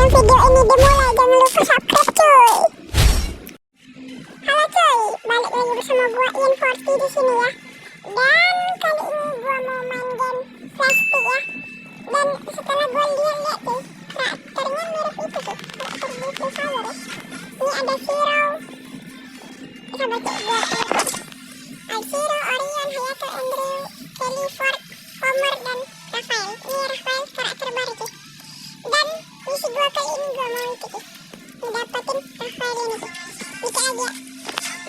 video ini dimulai, jangan lupa subscribe cuy. Halo cuy, balik lagi bersama gua Ian Forty di sini ya. Dan kali ini gua mau main game Flash Stick ya. Dan setelah gua lihat-lihat tuh, karakternya mirip itu tuh, karakter di Free Fire ya. Ini ada Zero, coba cek gua. Zero, Orion, Hayato, Andrew, Kelly, Ford, Homer, dan Rafael. Ini Rafael karakter baru tuh. Dan misi gua kali ini gua mau itu tuh, ngedapetin Rafael ini tuh. Itu aja.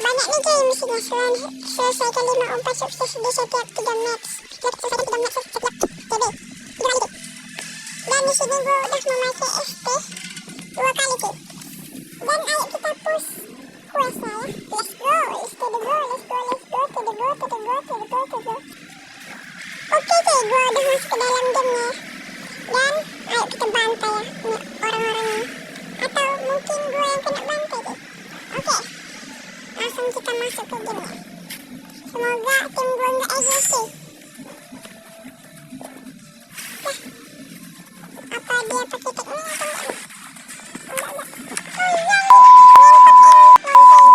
Banyak nih cuy misinya, selesaikan 5 umpan sukses di setiap 3 match. Selesaikan 3 match setiap TB. Gimana itu? Dan di sini gua udah memakai ST 2 kali cuy. Dan ayo kita push questnya ya. Let's go, let's to the go, let's go, let's go, to the go, to the go, to the go, to the go. Oke cuy, gua udah masuk ke dalam gamenya. Dan ayo kita bantai ya ini orang-orangnya. Atau mungkin gua yang kena bantai cuy. Oke, langsung kita masuk ke gamenya. Semoga tim gua nggak egois cuy. Apa dia pakai teknik atau enggak nih? Enggak. Oh iya, ya Allah,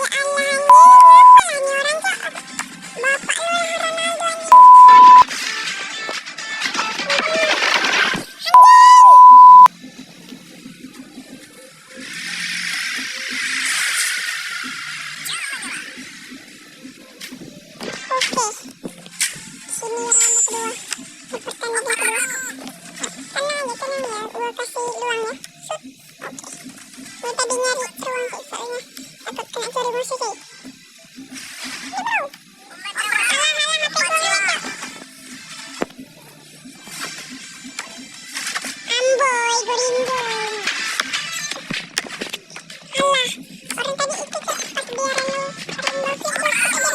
ini apa ini orang cakep. Bapak lu yang Ronaldo ini. Oke, sini ronde kedua, pertandingan kedua. Tenang ya, gua kasih luang ya. Shoot. Oke, gua tadi nyari ruang sih, soalnya takut kena curi musuh sih. Ini bro, halah mati gua lecok. Amboy, gorindung. Halah, orang tadi itu kok pas dia renung fit gua aja.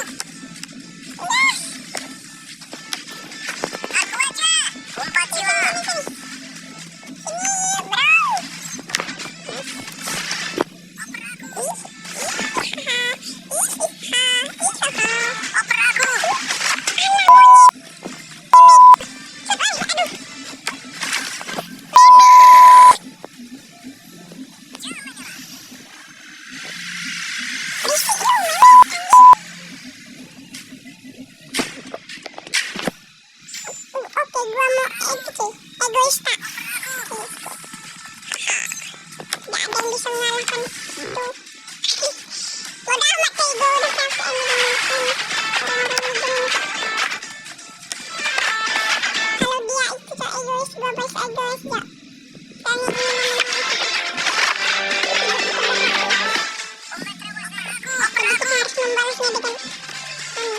Egoista. Gak ada yang bisa mengalahkan itu. Bodoh amat cuy, gue udah capek ini orang-orang ini. Kalau dia itu cowok egois, gue baik egois ya. Dan ini jadi kita harus membalasnya dengan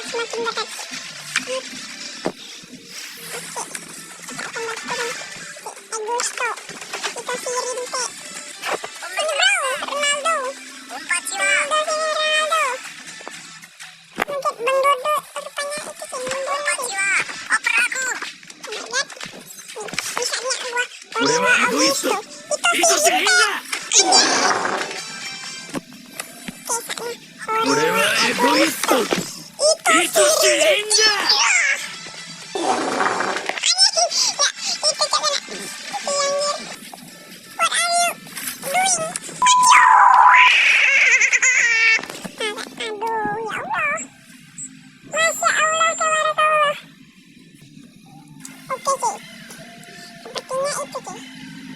semakin dekat. Gusto, kita si Rinte. Ini bro, Ronaldo. Ronaldo, sini Ronaldo. Mungkin Bang Dodo, rupanya itu sih Bang Dodo. Oper aku. Lihat, misalnya gua. Ora egoisto. Itu si Rinte. Ora egoisto. Itu si Rinte.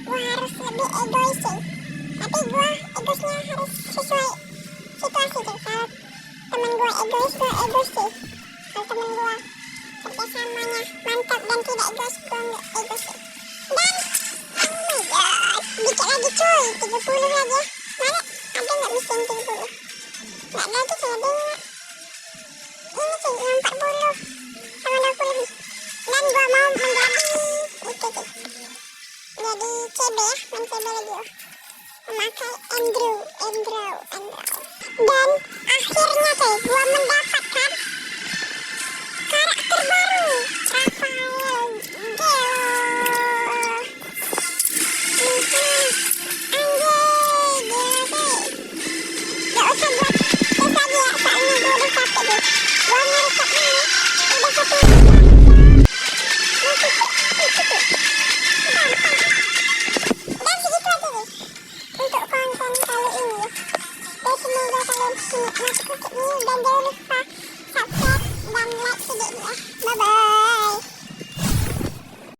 Gue harus lebih egois sih, tapi gue egoisnya harus sesuai situasi tuh. Kalau temen gue egois sih. Kalau temen gue kerjasamanya mantap dan tidak egois, gue nggak egois sih. Dan oh my god, dikit lagi cuy, 30 aja. Mana ada nggak mesin 30? Nggak ada tuh cuy, ada ini cuy 40 sama 20. Dan gue mau menjadi itu tuh, jadi CB ya, main CB lagi oh. Memakai Andrew. Dan akhirnya cuy, gua mendapatkan karakter baru, Rafael Geo. Anjay, gila cuy. Gak usah gua tes lagi ya, soalnya gua udah capek deh. Gua ngerekap ini udah 1 jam. Masih itu tuh. dan jangan lupa